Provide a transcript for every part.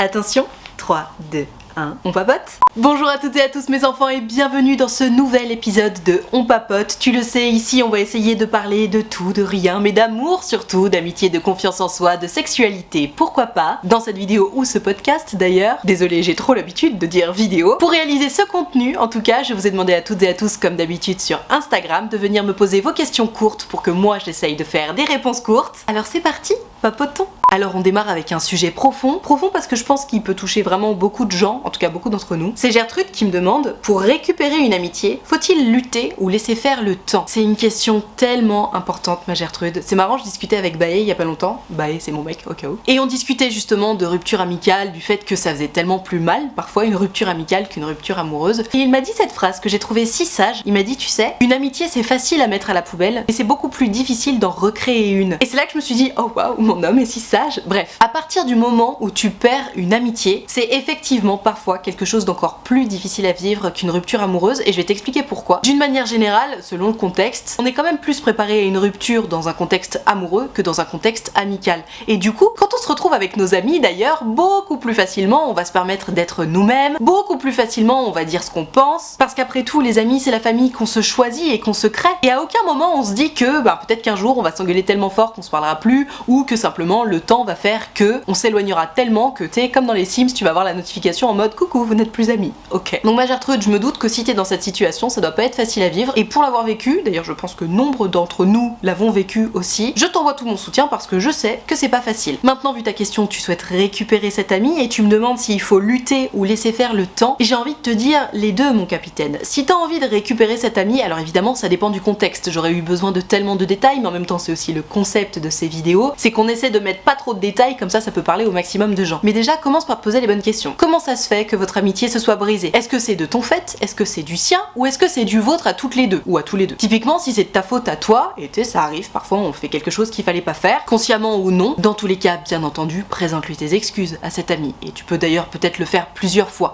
Attention, 3, 2, 1, on papote. Bonjour à toutes et à tous mes enfants et bienvenue dans ce nouvel épisode de On papote. Tu le sais, ici on va essayer de parler de tout, de rien, mais d'amour surtout, d'amitié, de confiance en soi, de sexualité, pourquoi pas. Dans cette vidéo ou ce podcast d'ailleurs, désolé j'ai trop l'habitude de dire vidéo. Pour réaliser ce contenu, en tout cas, je vous ai demandé à toutes et à tous, comme d'habitude sur Instagram, de venir me poser vos questions courtes pour que moi j'essaye de faire des réponses courtes. Alors c'est parti, papotons. Alors on démarre avec un sujet profond parce que je pense qu'il peut toucher vraiment beaucoup de gens, en tout cas beaucoup d'entre nous. C'est Gertrude qui me demande, pour récupérer une amitié, faut-il lutter ou laisser faire le temps? C'est une question tellement importante ma Gertrude. C'est marrant, je discutais avec Baé il y a pas longtemps, Baé c'est mon mec au cas où. Et on discutait justement de rupture amicale, du fait que ça faisait tellement plus mal, parfois une rupture amicale qu'une rupture amoureuse. Et il m'a dit cette phrase que j'ai trouvée si sage, il m'a dit tu sais, une amitié c'est facile à mettre à la poubelle, mais c'est beaucoup plus difficile d'en recréer une. Et c'est là que je me suis dit, oh waouh, mon homme est si sage. Bref, à partir du moment où tu perds une amitié, c'est effectivement parfois quelque chose d'encore plus difficile à vivre qu'une rupture amoureuse et je vais t'expliquer pourquoi. D'une manière générale, selon le contexte, on est quand même plus préparé à une rupture dans un contexte amoureux que dans un contexte amical. Et du coup, quand on se retrouve avec nos amis d'ailleurs, beaucoup plus facilement on va se permettre d'être nous-mêmes, beaucoup plus facilement on va dire ce qu'on pense, parce qu'après tout les amis c'est la famille qu'on se choisit et qu'on se crée. Et à aucun moment on se dit que peut-être qu'un jour on va s'engueuler tellement fort qu'on se parlera plus ou que simplement le temps va faire que on s'éloignera tellement que t'es comme dans les Sims, tu vas avoir la notification en mode coucou, vous n'êtes plus amis. Ok. Donc ma Gertrude, je me doute que si t'es dans cette situation, ça doit pas être facile à vivre. Et pour l'avoir vécu, d'ailleurs je pense que nombre d'entre nous l'avons vécu aussi, je t'envoie tout mon soutien parce que je sais que c'est pas facile. Maintenant, vu ta question, tu souhaites récupérer cet ami et tu me demandes s'il faut lutter ou laisser faire le temps. Et j'ai envie de te dire les deux, mon capitaine. Si t'as envie de récupérer cet ami, alors évidemment ça dépend du contexte. J'aurais eu besoin de tellement de détails, mais en même temps c'est aussi le concept de ces vidéos, c'est qu'on essaie de mettre pas trop de détails, comme ça peut parler au maximum de gens. Mais déjà, commence par te poser les bonnes questions. Comment ça se fait que votre amitié se soit brisée? Est-ce que c'est de ton fait? Est-ce que c'est du sien? Ou est-ce que c'est du vôtre à toutes les deux? Ou à tous les deux? Typiquement, si c'est de ta faute à toi, et tu sais, ça arrive, parfois on fait quelque chose qu'il fallait pas faire, consciemment ou non, dans tous les cas, bien entendu, présente-lui tes excuses à cet ami. Et tu peux d'ailleurs peut-être le faire plusieurs fois.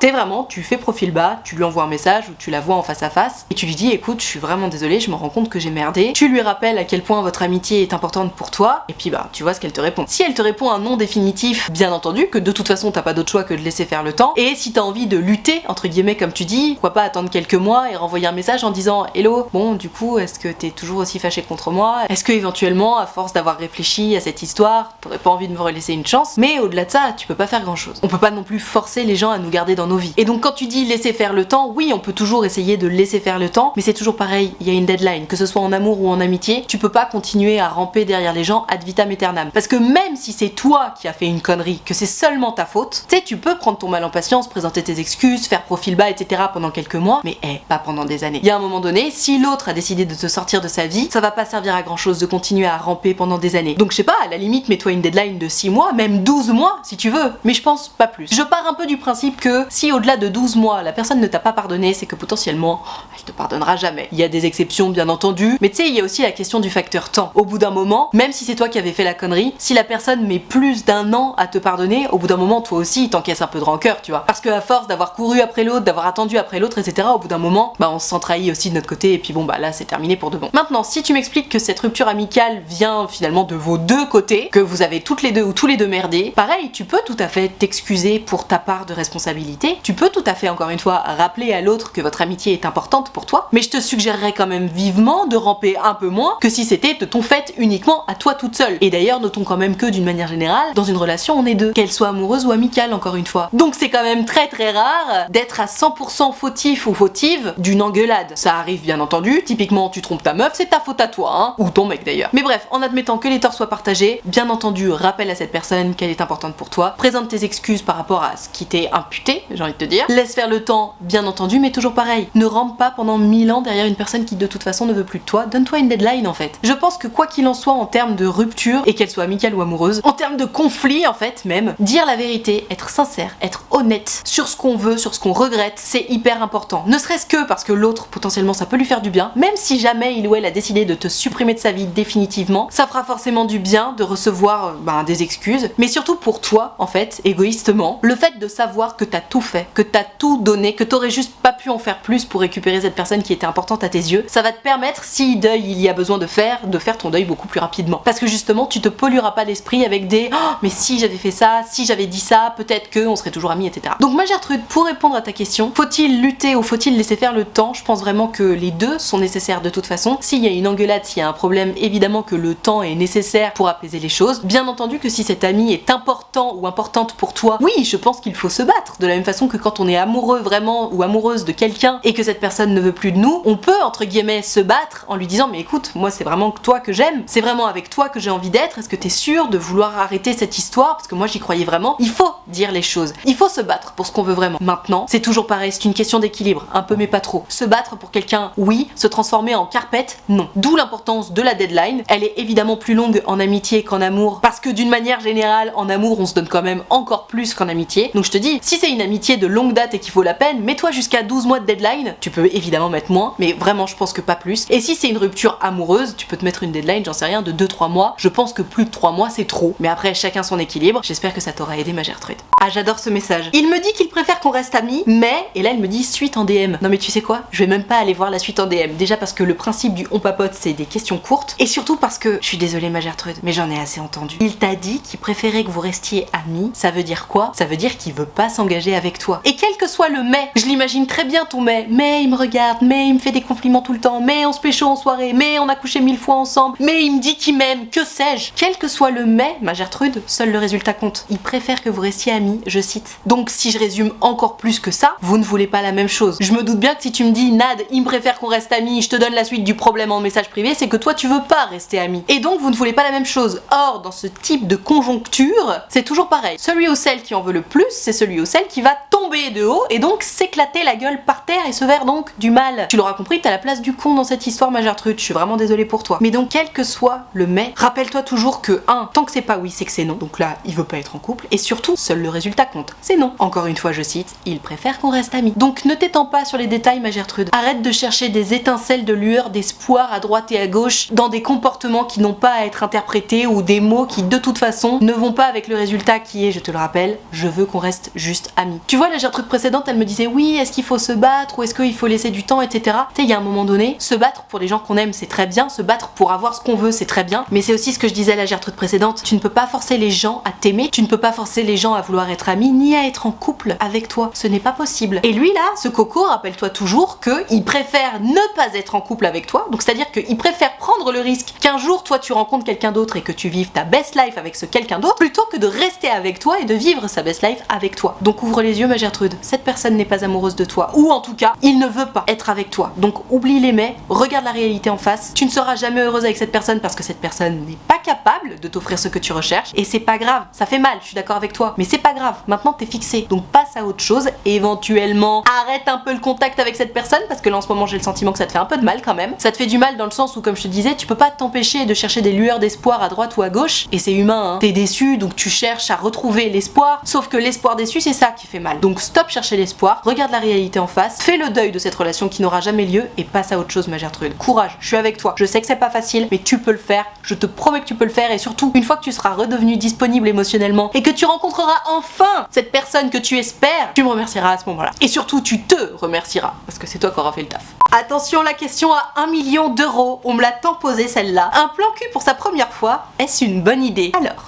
Tu fais profil bas, tu lui envoies un message ou tu la vois en face à face, et tu lui dis, écoute, je suis vraiment désolée, je me rends compte que j'ai merdé. Tu lui rappelles à quel point votre amitié est importante pour toi, et puis tu vois ce qu'elle te répond. Si elle te répond un non définitif, bien entendu que de toute façon t'as pas d'autre choix que de laisser faire le temps, et si t'as envie de lutter entre guillemets comme tu dis, pourquoi pas attendre quelques mois et renvoyer un message en disant hello, bon du coup est-ce que t'es toujours aussi fâché contre moi, est-ce que éventuellement à force d'avoir réfléchi à cette histoire t'aurais pas envie de me relaisser une chance. Mais au-delà de ça tu peux pas faire grand chose, on peut pas non plus forcer les gens à nous garder dans nos vies. Et donc quand tu dis laisser faire le temps, oui on peut toujours essayer de laisser faire le temps, mais c'est toujours pareil, il y a une deadline, que ce soit en amour ou en amitié, tu peux pas continuer à ramper derrière les gens ad vitam aeternam, parce que même si c'est toi qui as fait une connerie, que c'est seulement ta faute, tu sais, tu peux prendre ton mal en patience, présenter tes excuses, faire profil bas, etc. pendant quelques mois, mais pas pendant des années. Il y a un moment donné, si l'autre a décidé de te sortir de sa vie, ça va pas servir à grand chose de continuer à ramper pendant des années. Donc je sais pas, à la limite, mets-toi une deadline de 6 mois, même 12 mois si tu veux, mais je pense pas plus. Je pars un peu du principe que si au-delà de 12 mois, la personne ne t'a pas pardonné, c'est que potentiellement, elle te pardonnera jamais. Il y a des exceptions bien entendu, mais tu sais, il y a aussi la question du facteur temps. Au bout d'un moment, même si c'est toi qui avais fait la connerie, si la personne met plus d'un an à te pardonner, au bout d'un moment toi aussi t'encaisses un peu de rancœur, tu vois, parce que à force d'avoir couru après l'autre, d'avoir attendu après l'autre, etc., au bout d'un moment on se sent trahi aussi de notre côté et puis là c'est terminé pour de bon. Maintenant si tu m'expliques que cette rupture amicale vient finalement de vos deux côtés, que vous avez toutes les deux ou tous les deux merdé, pareil tu peux tout à fait t'excuser pour ta part de responsabilité, tu peux tout à fait encore une fois rappeler à l'autre que votre amitié est importante pour toi, mais je te suggérerais quand même vivement de ramper un peu moins que si c'était de ton fait uniquement à toi toute seule. Et d'ailleurs notons quand même que d'une manière générale, dans une relation on est deux, qu'elle soit amoureuse ou amicale encore une fois. Donc c'est quand même très très rare d'être à 100% fautif ou fautive d'une engueulade. Ça arrive bien entendu, typiquement tu trompes ta meuf, c'est ta faute à toi, hein, ou ton mec d'ailleurs. Mais bref, en admettant que les torts soient partagés, bien entendu rappelle à cette personne qu'elle est importante pour toi, présente tes excuses par rapport à ce qui t'est imputé, j'ai envie de te dire, laisse faire le temps bien entendu, mais toujours pareil, ne rampe pas pendant 1000 ans derrière une personne qui de toute façon ne veut plus de toi, donne-toi une deadline en fait. Je pense que quoi qu'il en soit en termes de rupture, et qu'elle soit amicale ou amoureuse, en termes de conflit en fait même, dire la vérité, être sincère, être honnête sur ce qu'on veut, sur ce qu'on regrette, c'est hyper important. Ne serait-ce que parce que l'autre, potentiellement, ça peut lui faire du bien, même si jamais il ou elle a décidé de te supprimer de sa vie définitivement, ça fera forcément du bien de recevoir des excuses, mais surtout pour toi, en fait, égoïstement, le fait de savoir que t'as tout fait, que t'as tout donné, que t'aurais juste pas pu en faire plus pour récupérer cette personne qui était importante à tes yeux, ça va te permettre, si deuil il y a besoin de faire ton deuil beaucoup plus rapidement. Parce que justement, tu te pollueras pas l'esprit l'esprit avec des oh, mais si j'avais fait ça, si j'avais dit ça, peut-être que on serait toujours amis, etc. Donc ma Gertrude, pour répondre à ta question, faut-il lutter ou faut-il laisser faire le temps? Je pense vraiment que les deux sont nécessaires de toute façon. S'il y a une engueulade, s'il y a un problème, évidemment que le temps est nécessaire pour apaiser les choses. Bien entendu que si cet ami est important ou importante pour toi, oui, je pense qu'il faut se battre. De la même façon que quand on est amoureux vraiment ou amoureuse de quelqu'un et que cette personne ne veut plus de nous, on peut entre guillemets se battre en lui disant mais écoute, moi c'est vraiment toi que j'aime, c'est vraiment avec toi que j'ai envie d'être, est-ce que t'es sûr de vouloir arrêter cette histoire? Parce que moi j'y croyais vraiment. Il faut dire les choses, il faut se battre pour ce qu'on veut vraiment. Maintenant, c'est toujours pareil, c'est une question d'équilibre, un peu mais pas trop. Se battre pour quelqu'un, oui, se transformer en carpette, non. D'où l'importance de la deadline. Elle est évidemment plus longue en amitié qu'en amour, parce que d'une manière générale, en amour, on se donne quand même encore plus qu'en amitié. Donc je te dis, si c'est une amitié de longue date et qu'il faut la peine, mets-toi jusqu'à 12 mois de deadline. Tu peux évidemment mettre moins, mais vraiment je pense que pas plus. Et si c'est une rupture amoureuse, tu peux te mettre une deadline, j'en sais rien, de 2-3 mois. Je pense que plus de 3 mois c'est trop. Mais après, chacun son équilibre. J'espère que ça t'aura aidé ma Gertrude. Ah, j'adore ce message. Il me dit qu'il préfère qu'on reste amis, mais... Et là, il me dit suite en DM. Non mais tu sais quoi? Je vais même pas aller voir la suite en DM. Déjà parce que le principe du on papote, c'est des questions courtes. Et surtout parce que, je suis désolée ma Gertrude, mais j'en ai assez entendu. Il t'a dit qu'il préférait que vous restiez amis. Ça veut dire quoi? Ça veut dire qu'il veut pas s'engager avec toi. Et quel que soit le mais, je l'imagine très bien ton mais il me regarde, mais il me fait des compliments tout le temps, mais on se pécho en soirée, mais on a couché 1000 fois ensemble, mais il me dit qu'il m'aime, que sais-je? Quel que soit le mais, ma Gertrude, seul le résultat compte. Il préfère que vous restiez amis, je cite. Donc si je résume encore plus que ça, vous ne voulez pas la même chose. Je me doute bien que si tu me dis Nad, il me préfère qu'on reste amis, je te donne la suite du problème en message privé, c'est que toi tu veux pas rester amis. Et donc vous ne voulez pas la même chose. Or, dans ce type de conjoncture, c'est toujours pareil. Celui ou celle qui en veut le plus, c'est celui ou celle qui va tomber de haut et donc s'éclater la gueule par terre et se faire donc du mal. Tu l'auras compris, t'as la place du con dans cette histoire ma Gertrude, je suis vraiment désolée pour toi. Mais donc quel que soit le mais, rappelle-toi toujours que tant que c'est pas oui, c'est que c'est non. Donc là, il veut pas être en couple et surtout, seul le résultat compte. C'est non. Encore une fois, je cite, il préfère qu'on reste amis. Donc ne t'étends pas sur les détails ma Gertrude. Arrête de chercher des étincelles de lueur, d'espoir à droite et à gauche dans des comportements qui n'ont pas à être interprétés ou des mots qui de toute façon ne vont pas avec le résultat qui est, je te le rappelle, je veux qu'on reste juste amis. Tu vois, la Gertrude précédente, elle me disait oui, est-ce qu'il faut se battre ou est-ce qu'il faut laisser du temps, etc. Tu sais, il y a un moment donné, se battre pour les gens qu'on aime, c'est très bien, se battre pour avoir ce qu'on veut, c'est très bien, mais c'est aussi ce que je disais à la Gertrude précédente, tu ne peux pas forcer les gens à t'aimer, tu ne peux pas forcer les gens à vouloir être amis, ni à être en couple avec toi, ce n'est pas possible. Et lui là, ce coco, rappelle-toi toujours qu'il préfère ne pas être en couple avec toi, donc c'est-à-dire qu'il préfère prendre le risque qu'un jour toi tu rencontres quelqu'un d'autre et que tu vives ta best life avec ce quelqu'un d'autre, plutôt que de rester avec toi et de vivre sa best life avec toi. Donc ouvre les yeux ma Gertrude, cette personne n'est pas amoureuse de toi, ou en tout cas, il ne veut pas être avec toi. Donc oublie les mais, regarde la réalité en face, tu ne seras jamais heureuse avec cette personne parce que cette personne n'est pas capable de t'offrir ce que tu recherches, et c'est pas grave, ça fait mal, je suis d'accord avec toi, mais c'est pas grave, maintenant t'es fixé, donc passe à autre chose, éventuellement arrête un peu le contact avec cette personne, parce que là en ce moment j'ai le sentiment que ça te fait un peu de mal quand même. Ça te fait du mal dans le sens où, comme je te disais, tu peux pas t'empêcher de chercher des lueurs d'espoir à droite ou à gauche, et c'est humain, hein. T'es déçu, donc tu cherches à retrouver l'espoir, sauf que l'espoir déçu c'est ça qui fait mal. Donc stop chercher l'espoir, regarde la réalité en face, fais le deuil de cette relation qui n'aura jamais lieu et passe à autre chose ma Gertrude. Courage, je suis avec toi, je sais que c'est pas facile, mais tu peux le faire, je te promets que tu peux le faire, et surtout, une fois que tu seras redevenu disponible émotionnellement et que tu rencontreras enfin cette personne que tu espères, tu me remercieras à ce moment-là. Et surtout, tu te remercieras, parce que c'est toi qui auras fait le taf. Attention, la question à 1 million d'euros, on me l'a tant posé celle-là. Un plan cul pour sa première fois, est-ce une bonne idée? Alors...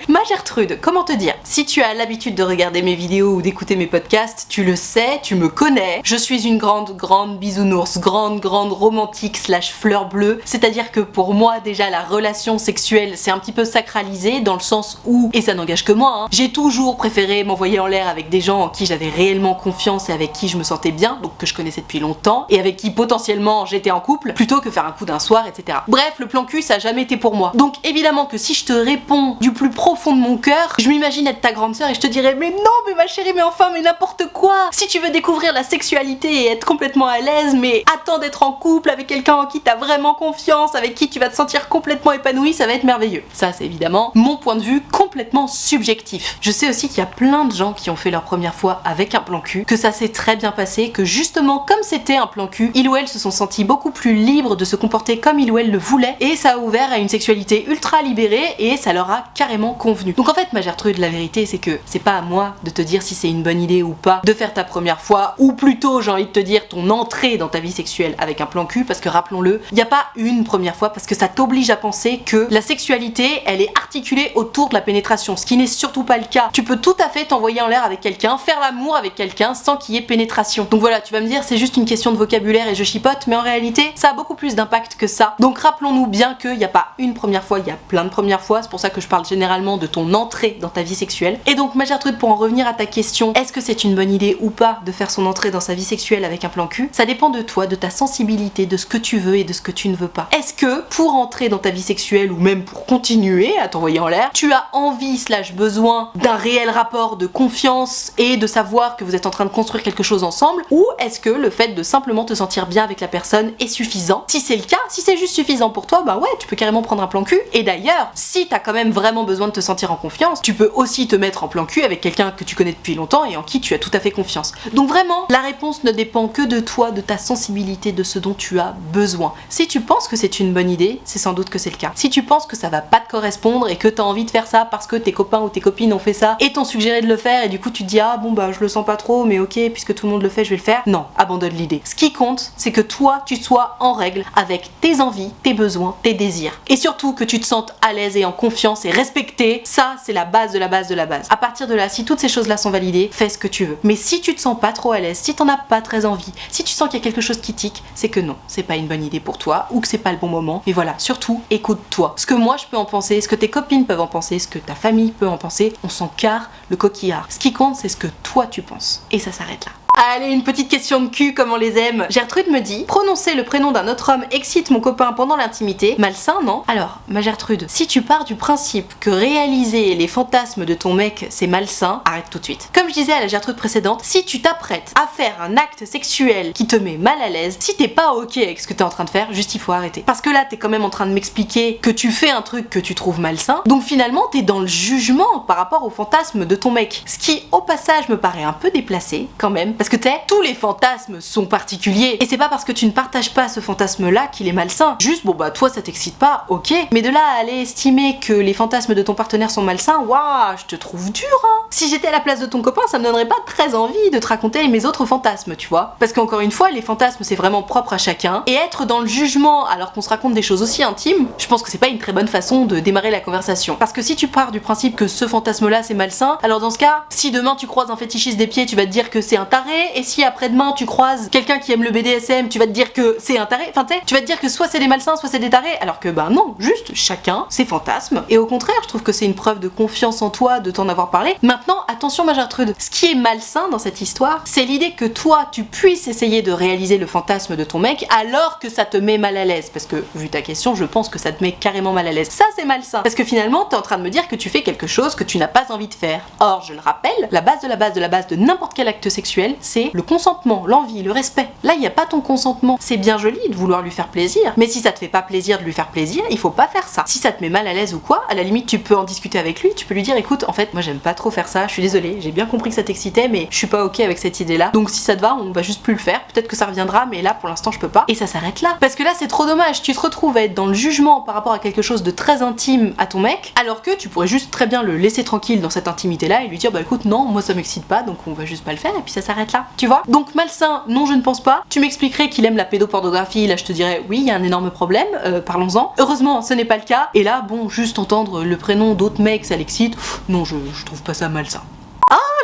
Ma Gertrude, comment te dire? Si tu as l'habitude de regarder mes vidéos ou d'écouter mes podcasts, tu le sais, tu me connais. Je suis une grande bisounours, grande romantique / fleur bleue. C'est-à-dire que pour moi, déjà, la relation sexuelle, c'est un petit peu sacralisé dans le sens où, et ça n'engage que moi, hein, j'ai toujours préféré m'envoyer en l'air avec des gens en qui j'avais réellement confiance et avec qui je me sentais bien, donc que je connaissais depuis longtemps, et avec qui potentiellement j'étais en couple, plutôt que faire un coup d'un soir, etc. Bref, le plan cul, ça a jamais été pour moi. Donc évidemment que si je te réponds du plus profond de mon cœur, je m'imagine être ta grande sœur et je te dirais mais non, mais ma chérie, mais enfin, mais n'importe quoi. Si tu veux découvrir la sexualité et être complètement à l'aise, mais attends d'être en couple avec quelqu'un en qui t'as vraiment confiance, avec qui tu vas te sentir complètement épanoui, ça va être merveilleux. Ça, c'est évidemment mon point de vue complètement subjectif. Je sais aussi qu'il y a plein de gens qui ont fait leur première fois avec un plan cul, que ça s'est très bien passé, que justement comme c'était un plan cul, ils ou elles se sont sentis beaucoup plus libres de se comporter comme ils ou elles le voulaient, et ça a ouvert à une sexualité ultra libérée et ça leur a sera carrément convenu. Donc en fait, ma Gertrude, la vérité c'est que c'est pas à moi de te dire si c'est une bonne idée ou pas de faire ta première fois, ou plutôt j'ai envie de te dire ton entrée dans ta vie sexuelle avec un plan cul, parce que rappelons-le, il n'y a pas une première fois, parce que ça t'oblige à penser que la sexualité elle est articulée autour de la pénétration, ce qui n'est surtout pas le cas. Tu peux tout à fait t'envoyer en l'air avec quelqu'un, faire l'amour avec quelqu'un sans qu'il y ait pénétration. Donc voilà, tu vas me dire c'est juste une question de vocabulaire et je chipote, mais en réalité ça a beaucoup plus d'impact que ça. Donc rappelons-nous bien qu'il n'y a pas une première fois, il y a plein de premières fois, c'est pour ça que je parle généralement de ton entrée dans ta vie sexuelle. Et donc ma Gertrude, pour en revenir à ta question, est-ce que c'est une bonne idée ou pas de faire son entrée dans sa vie sexuelle avec un plan cul? Ça dépend de toi, de ta sensibilité, de ce que tu veux et de ce que tu ne veux pas. Est-ce que pour entrer dans ta vie sexuelle ou même pour continuer à t'envoyer en l'air, tu as envie / besoin d'un réel rapport de confiance et de savoir que vous êtes en train de construire quelque chose ensemble, ou est-ce que le fait de simplement te sentir bien avec la personne est suffisant? Si c'est le cas, si c'est juste suffisant pour toi, bah ouais, tu peux carrément prendre un plan cul. Et d'ailleurs, si t'as quand même vraiment besoin de te sentir en confiance, tu peux aussi te mettre en plan cul avec quelqu'un que tu connais depuis longtemps et en qui tu as tout à fait confiance. Donc vraiment, la réponse ne dépend que de toi, de ta sensibilité, de ce dont tu as besoin. Si tu penses que c'est une bonne idée, c'est sans doute que c'est le cas. Si tu penses que ça va pas te correspondre et que t'as envie de faire ça parce que tes copains ou tes copines ont fait ça et t'ont suggéré de le faire et du coup tu te dis ah bon bah je le sens pas trop mais ok puisque tout le monde le fait je vais le faire, non, abandonne l'idée. Ce qui compte c'est que toi tu sois en règle avec tes envies, tes besoins, tes désirs et surtout que tu te sentes à l'aise et en confiance et respecté. Ça c'est la base de la base de la base. À partir de là, si toutes ces choses là sont validées, fais ce que tu veux. Mais si tu te sens pas trop à l'aise, si t'en as pas très envie, si tu sens qu'il y a quelque chose qui tique, c'est que non, c'est pas une bonne idée pour toi ou que c'est pas le bon moment. Et voilà, surtout écoute-toi. Ce que moi je peux en penser, ce que tes copines peuvent en penser, ce que ta famille peut en penser, on s'en carre le coquillard. Ce qui compte c'est ce que toi tu penses. Et ça s'arrête là. Allez, une petite question de cul comme on les aime. Gertrude me dit: prononcer le prénom d'un autre homme excite mon copain pendant l'intimité. Malsain, non? Alors, ma Gertrude, si tu pars du principe que réaliser les fantasmes de ton mec c'est malsain, arrête tout de suite. Comme je disais à la Gertrude précédente, si tu t'apprêtes à faire un acte sexuel qui te met mal à l'aise, si t'es pas ok avec ce que t'es en train de faire, juste il faut arrêter. Parce que là, t'es quand même en train de m'expliquer que tu fais un truc que tu trouves malsain, donc finalement t'es dans le jugement par rapport aux fantasmes de ton mec. Ce qui, au passage, me paraît un peu déplacé quand même, parce que tous les fantasmes sont particuliers et c'est pas parce que tu ne partages pas ce fantasme là qu'il est malsain. Juste bon bah toi ça t'excite pas, ok, mais de là à aller estimer que les fantasmes de ton partenaire sont malsains, waouh, je te trouve dur hein. Si j'étais à la place de ton copain, ça me donnerait pas très envie de te raconter mes autres fantasmes, tu vois, parce qu'encore une fois les fantasmes c'est vraiment propre à chacun et être dans le jugement alors qu'on se raconte des choses aussi intimes, je pense que c'est pas une très bonne façon de démarrer la conversation. Parce que si tu pars du principe que ce fantasme là c'est malsain, alors dans ce cas, si demain tu croises un fétichiste des pieds, tu vas te dire que c'est un taré. Et si après-demain tu croises quelqu'un qui aime le BDSM, tu vas te dire que c'est un taré, enfin tu sais, tu vas te dire que soit c'est des malsains, soit c'est des tarés, alors que bah non, juste chacun ses fantasmes. Et au contraire, je trouve que c'est une preuve de confiance en toi de t'en avoir parlé. Maintenant, attention ma Gertrude, ce qui est malsain dans cette histoire, c'est l'idée que toi tu puisses essayer de réaliser le fantasme de ton mec alors que ça te met mal à l'aise. Parce que, vu ta question, je pense que ça te met carrément mal à l'aise. Ça c'est malsain, parce que finalement t'es en train de me dire que tu fais quelque chose que tu n'as pas envie de faire. Or, je le rappelle, la base de la base de la base de n'importe quel acte sexuel, c'est le consentement, l'envie, le respect. Là, il n'y a pas ton consentement. C'est bien joli de vouloir lui faire plaisir, mais si ça te fait pas plaisir de lui faire plaisir, il faut pas faire ça. Si ça te met mal à l'aise ou quoi, à la limite, tu peux en discuter avec lui, tu peux lui dire écoute, en fait, moi j'aime pas trop faire ça, je suis désolée, j'ai bien compris que ça t'excitait, mais je suis pas ok avec cette idée-là. Donc si ça te va, on va juste plus le faire. Peut-être que ça reviendra, mais là, pour l'instant, je peux pas. Et ça s'arrête là. Parce que là, c'est trop dommage. Tu te retrouves à être dans le jugement par rapport à quelque chose de très intime à ton mec, alors que tu pourrais juste très bien le laisser tranquille dans cette intimité-là et lui dire bah écoute, non, moi ça m'excite pas, donc on va juste pas le faire, et puis ça s'arrête là. Tu vois? Donc malsain, non, je ne pense pas. Tu m'expliquerais qu'il aime la pédopornographie, là je te dirais oui, il y a un énorme problème, parlons-en. Heureusement, ce n'est pas le cas. Et là, bon, juste entendre le prénom d'autres mecs, ça l'excite. Non, je trouve pas ça malsain.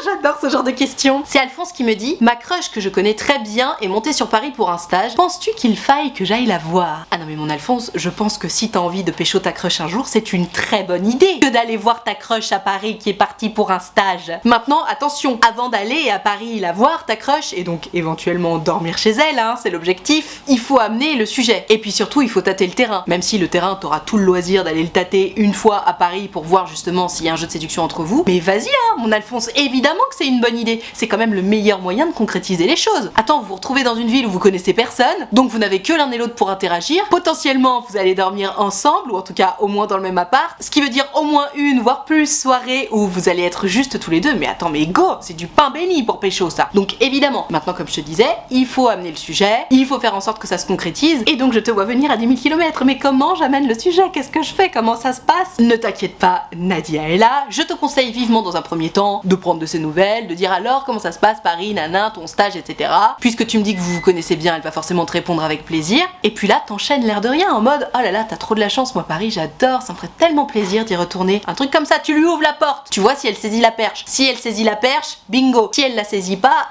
J'adore ce genre de questions. C'est Alphonse qui me dit: ma crush que je connais très bien est montée sur Paris pour un stage. Penses-tu qu'il faille que j'aille la voir? Ah non mais mon Alphonse, je pense que si t'as envie de pécho ta crush un jour, c'est une très bonne idée que d'aller voir ta crush à Paris qui est partie pour un stage. Maintenant, attention, avant d'aller à Paris la voir ta crush et donc éventuellement dormir chez elle, hein, c'est l'objectif, il faut amener le sujet. Et puis surtout, il faut tâter le terrain. Même si le terrain, t'auras tout le loisir d'aller le tâter une fois à Paris pour voir justement s'il y a un jeu de séduction entre vous. Mais vas-y, hein, mon Alphonse, évidemment que c'est une bonne idée. C'est quand même le meilleur moyen de concrétiser les choses. Attends, vous vous retrouvez dans une ville où vous connaissez personne, donc vous n'avez que l'un et l'autre pour interagir. Potentiellement, vous allez dormir ensemble, ou en tout cas au moins dans le même appart, ce qui veut dire au moins une, voire plus soirées où vous allez être juste tous les deux. Mais attends, mais go, c'est du pain béni pour pécho ça. Donc évidemment, maintenant comme je te disais, il faut amener le sujet, il faut faire en sorte que ça se concrétise, et donc je te vois venir à 10 000 km. Mais comment j'amène le sujet? Qu'est-ce que je fais? Comment ça se passe? Ne t'inquiète pas, Nadia est là. Je te conseille vivement dans un premier temps de prendre de ses nouvelles, de dire alors comment ça se passe Paris, nanan, ton stage, etc. Puisque tu me dis que vous vous connaissez bien, elle va forcément te répondre avec plaisir. Et puis là, t'enchaînes l'air de rien en mode oh là là, t'as trop de la chance, moi Paris, j'adore, ça me ferait tellement plaisir d'y retourner. Un truc comme ça, tu lui ouvres la porte, tu vois si elle saisit la perche. Si elle saisit la perche, bingo. Si elle la saisit pas,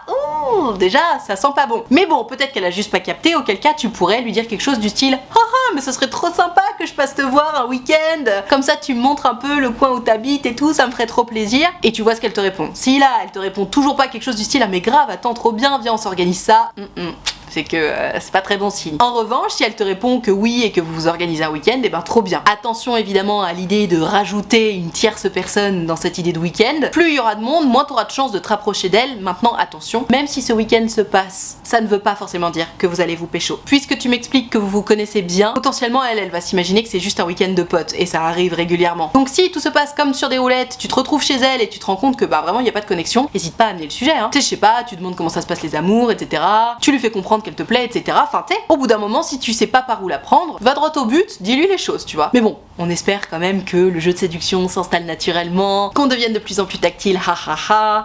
déjà, ça sent pas bon. Mais bon, peut-être qu'elle a juste pas capté, auquel cas tu pourrais lui dire quelque chose du style mais ce serait trop sympa que je passe te voir un week-end. Comme ça, tu me montres un peu le coin où t'habites et tout, ça me ferait trop plaisir. Et tu vois ce qu'elle te répond. Si là, elle te répond toujours pas quelque chose du style ah mais grave, attends, trop bien, viens, on s'organise ça. C'est que c'est pas très bon signe. En revanche, si elle te répond que oui et que vous vous organisez un week-end, et ben trop bien. Attention évidemment à l'idée de rajouter une tierce personne dans cette idée de week-end. Plus il y aura de monde, moins tu auras de chance de te rapprocher d'elle. Maintenant, attention, même si ce week-end se passe, ça ne veut pas forcément dire que vous allez vous pécho. Puisque tu m'expliques que vous vous connaissez bien, potentiellement elle va s'imaginer que c'est juste un week-end de potes et ça arrive régulièrement. Donc si tout se passe comme sur des roulettes, tu te retrouves chez elle et tu te rends compte que bah vraiment il y a pas de connexion, hésite pas à amener le sujet. Tu sais, je sais pas, tu demandes comment ça se passe les amours, etc. Tu lui fais comprendre qu'elle te plaît, etc. Enfin, tu sais, au bout d'un moment, si tu sais pas par où la prendre, va droit au but, dis-lui les choses, tu vois. Mais bon, on espère quand même que le jeu de séduction s'installe naturellement, qu'on devienne de plus en plus tactile,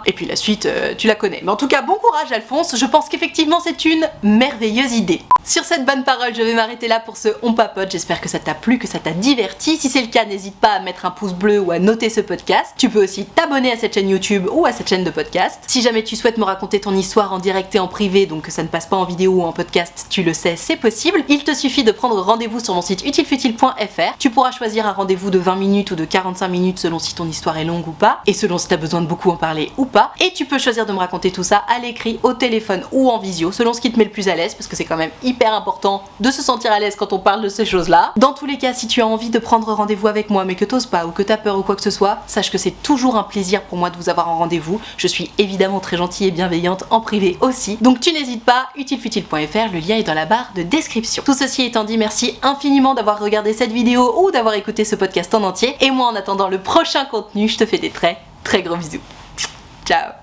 et puis la suite, tu la connais. Mais en tout cas, bon courage Alphonse, je pense qu'effectivement c'est une merveilleuse idée. Sur cette bonne parole, je vais m'arrêter là pour ce On Papote. J'espère que ça t'a plu, que ça t'a diverti. Si c'est le cas, n'hésite pas à mettre un pouce bleu ou à noter ce podcast. Tu peux aussi t'abonner à cette chaîne YouTube ou à cette chaîne de podcast. Si jamais tu souhaites me raconter ton histoire en direct et en privé, donc que ça ne passe pas en vidéo ou en podcast, tu le sais, c'est possible. Il te suffit de prendre rendez-vous sur mon site utilefutile.fr. Tu pourras choisir un rendez-vous de 20 minutes ou de 45 minutes selon si ton histoire est longue ou pas, et selon si t'as besoin de beaucoup en parler ou pas. Et tu peux choisir de me raconter tout ça à l'écrit, au téléphone ou en visio, selon ce qui te met le plus à l'aise, parce que c'est quand même hyper important de se sentir à l'aise quand on parle de ces choses-là. Dans tous les cas, si tu as envie de prendre rendez-vous avec moi mais que t'oses pas ou que t'as peur ou quoi que ce soit, sache que c'est toujours un plaisir pour moi de vous avoir en rendez-vous. Je suis évidemment très gentille et bienveillante en privé aussi. Donc tu n'hésites pas, utilefutile.fr, le lien est dans la barre de description. Tout ceci étant dit, merci infiniment d'avoir regardé cette vidéo ou d'avoir écouté ce podcast en entier. Et moi, en attendant le prochain contenu, je te fais des très gros bisous. Ciao.